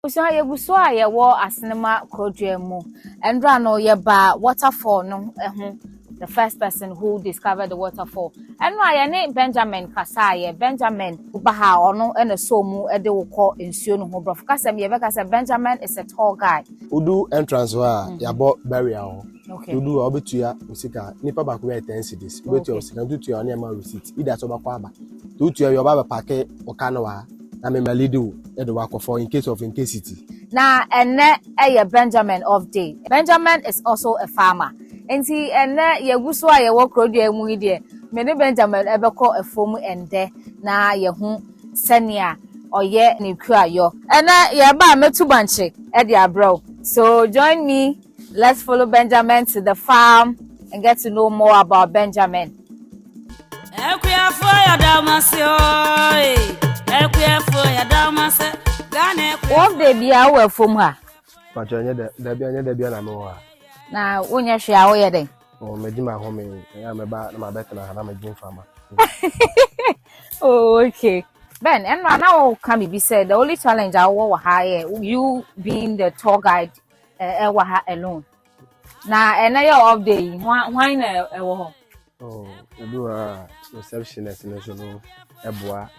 So I was why I wore Asenema Waterfalls and ran by waterfall. No, the first person who discovered the waterfall. And why I name Benjamin Kasaya, Benjamin Ubaha or no, and a somu and they will call in Sion Hobrof. Kasam Yevaka Benjamin is a tall guy. Udu entrance wa ya bought burial. Okay. Udu obetuya musika nipa baku ya 10 cedis. Ubetuya musika ntutu ya onema receipt. Ida so bakwaba. Tutu ya baba pake okanoa. Na me malidu edo wako for in case of incasity. Now and a Benjamin of day. Benjamin is also a farmer. And see and ye guswa ye work road ye muide. Many Benjamin ever call a foam and there na ye hu senia or ye ni yo. And ye ba me two banche edia bro. So join me. Let's follow Benjamin to the farm and get to know more about Benjamin. What they be our from her? But you na no. Now, when you share away then. Oh, me di my home. I'm about my better na I'm a dream farmer. Oh, okay. Ben, and now can be said the only challenge I will hire you being the tour guide alone. Now, and now of day, why no? Oh, you do a receptionist in national Eboa.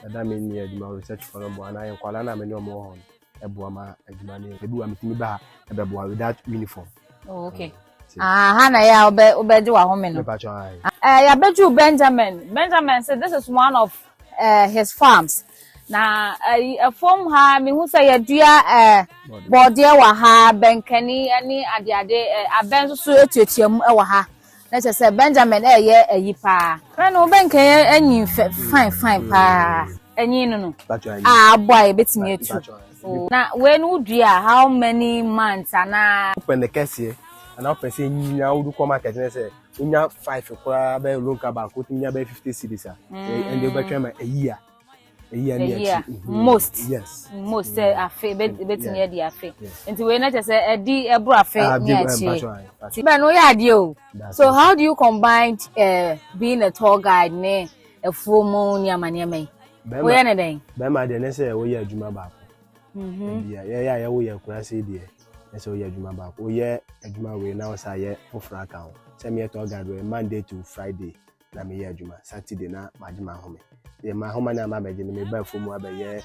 That mean near the research for number and I am calling a many more Eboama and Jumani. They do a meeting Eboa without uniform. Oh, okay. Hannah, ya obey you a home. I bet you Benjamin. Benjamin said this is one of his farms. Now, a farm ha me who say a dear body waha benkeni any adiade a benzo suetium waha. Let's say Benjamin ye a yipa. Rano benke any fine pa. Any no. Boy, bits me too. Now, when would you how many months and open the case here? And I'll say, you come market and say, you have 5 by look about putting your 50 cities, and they will a year. A year. Most. Yes. Most are favorite near the affair. And to when I just a braffy. So, how do you combine being a tour guide, ne a full moon, Yamaniame? Where anything? Bema, the next we are Jumaba. Yeah, we are crazy, dear. So yeah, Juma back. Oh yeah, Juma we now say for account. Send me a tour guide Monday to Friday. Na me yeah Juma. Saturday na Juma home. Yeah, my home na my me buy for more by yeah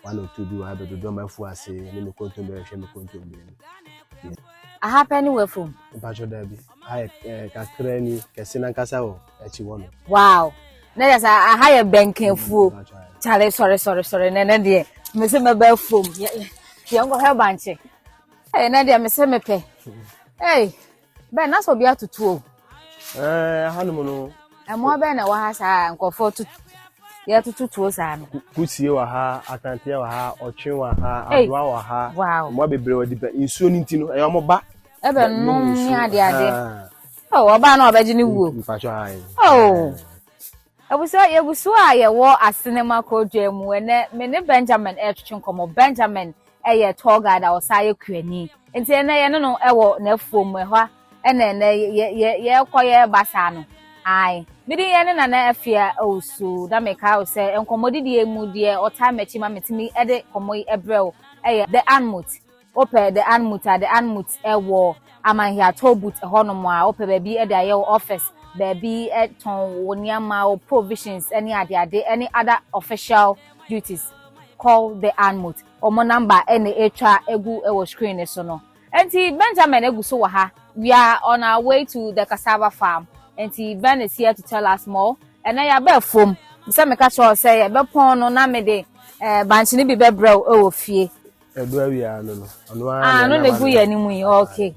1 or 2 do have to do my for say me go to be me go to be. I have anywhere from. Pacho Derby. I kakreni kesina kasa o echi wono. Wow. Na yes I hire banking fool. Charlie sorry. Na there. Me say me buy from. Yeah, go help banche. Hey, Nadia, me say me pay. Hey, Ben, that's what be at to two. Hanumono. And more Ben, I has and go for to. Yeah, to 2 toes. Pussy wa ha, Atantia wa ha, Ochin wa ha, Adwa wa ha. Wow. Mo be bre odi in so nintino. E mo ba. Ebe no ni ade. Oh, oba na obeji ni wo. Oh. Ebuso aye wo Asenema Waterfalls me ne Benjamin Etwinkomo Benjamin eye tour guide a osaye kwani enti ene ye no ewo na fuom ehwa ene ye koye basa no ai midi ye ne na afia osu da meka o se enkomodidi emu de o time echi ma metimi ede komoy ebrel eye the anmut ope the anmut ewo amanhia tobut ehonomo a ope ba bi ede aye office baby eton woniama o provisions any other official duties call the anmut omo number any etwa egu ewo screen so no enti Benjamin egu so ha we are on our way to the cassava farm enti Ben is here to tell us more and na ya be fom se me ka cho say ya be pon no na me de banchi ni bi be brew e wo fie edu awia no no le gu ya ni mu okay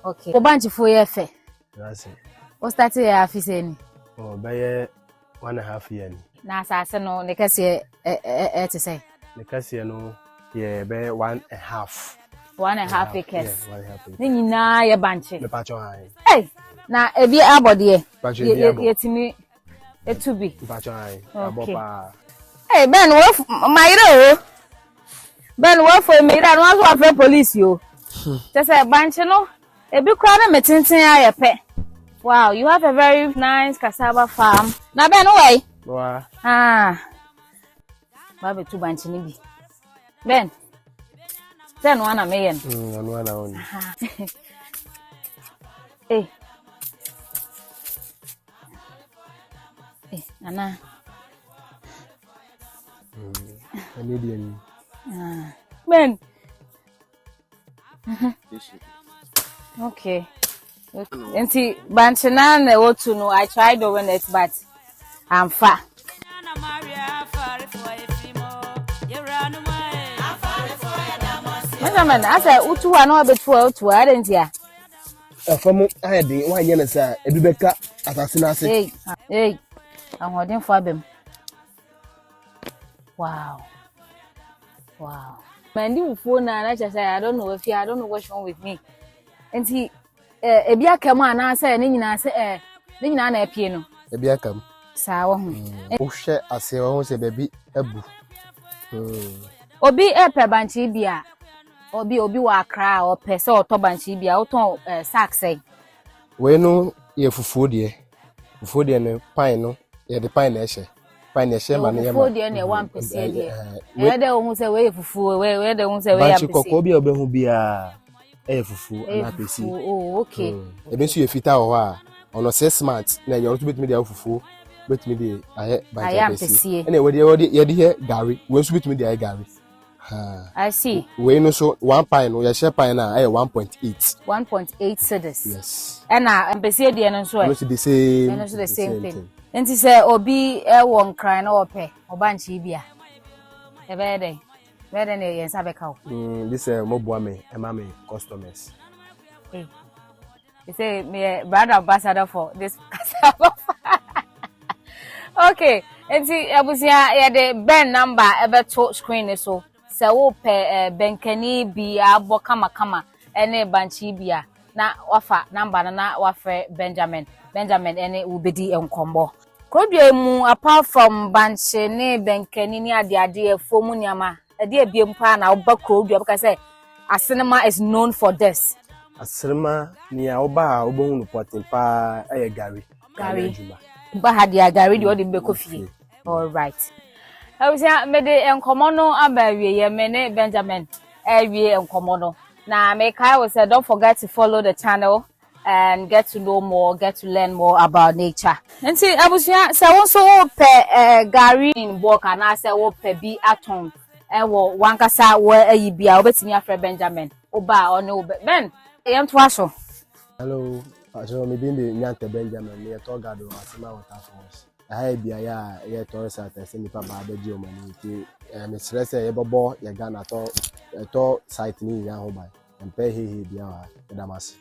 o banchi fo ye fe that's it. What started your office? Oh, by 1.5 years. Na sasa no ne kase to say. Ne kase no yeah by 1.5. 1.5 acres. Yeah, 1.5. Ni nyina ye banche. Me pacho ai. Hey, na ebi abode ye timi etubi. Pacho ai. Abopa. Hey, Ben, what my ro? Ben, what for me that one so after police yo. Just say banche no. Ebi kwa na metintin aye pe. Wow, you have a very nice cassava farm. Na Ben way. Wow. Babe tu banchi ni bi. Ben. Say no na me yen. No one on. Eh. Nana. I need you. Ben. Okay. Enti banchina na wotu no I tried over it but I'm far. Benjamin, I said utu wa no betu utu adenti ya. Afamu ayede wa nya na sa ebibeka asase na ase. Hey. Ahoden fo abem. Wow. Mandi ufo na say I don't know what's wrong with me. Enti ebi akam ana say ne nyina say ne nyina na apie no. Ebi akam. Sa wo ho. Wo hwe ase wo ho se baby abu. Obi banchi bia. Obi wa akra o pese o to banchi bia o ton sack say. We no ye fufuo de. Fufuo de no pine no ye de pine na ehye. Pine na ehye ma no ye ma. Fufuo de na 1% de. E de o hu say we fufuo we de hu say we banchi kokko bi obehu bia fufuo na pesi. Oh, okay. Ebe nso ye fita ho a ono 6 months na ye otu betimi de fufuo betimi de aye banchi pesi. Ene we de ye de here gari we nso betimi de aye gari. I see. We no so 1 pine no ye share pine na 1.8. 1.8 cedis. Yes. And empesi de no so. No the same. No so the same thing. Enti say obi won cry na ope obanchi bia. E be dey. Be dey na yen sabeka. This mobile me me customers. Hey. You say me brand ambassador for this cassava. Okay. Enti abusia ye de ben number ebe to screen so. Se wo pe benkani bi abo kama ene banchi bia na wafa number na wafe Benjamin ene ubedi enkombo kodwe mu apart from banchi ne benkani ni ade fomu niama ade abiem pa na oba kodwe because say Asenema is known for this. Asenema ni oba obohu no potin pa gari ba ha dia gari di odi be kofi. All right. I was made enkomo no abawie ye mene Benjamin awie enkomo no na make I was don't forget to follow the channel and get to know more, get to learn more about nature. And see abusia say won so pe gari in work and I say wo pe bi aton e wo wankasa wo ayi bia obetimi afre Benjamin oba o no ben yam to aso. Hello, aso me bin de nyante Benjamin ne to gado Asenema Waterfalls. I be ya tourist at Senipa Babaji Omani. Me stress a bobo, ya Ghana to site me ya home and pay he be our Damas.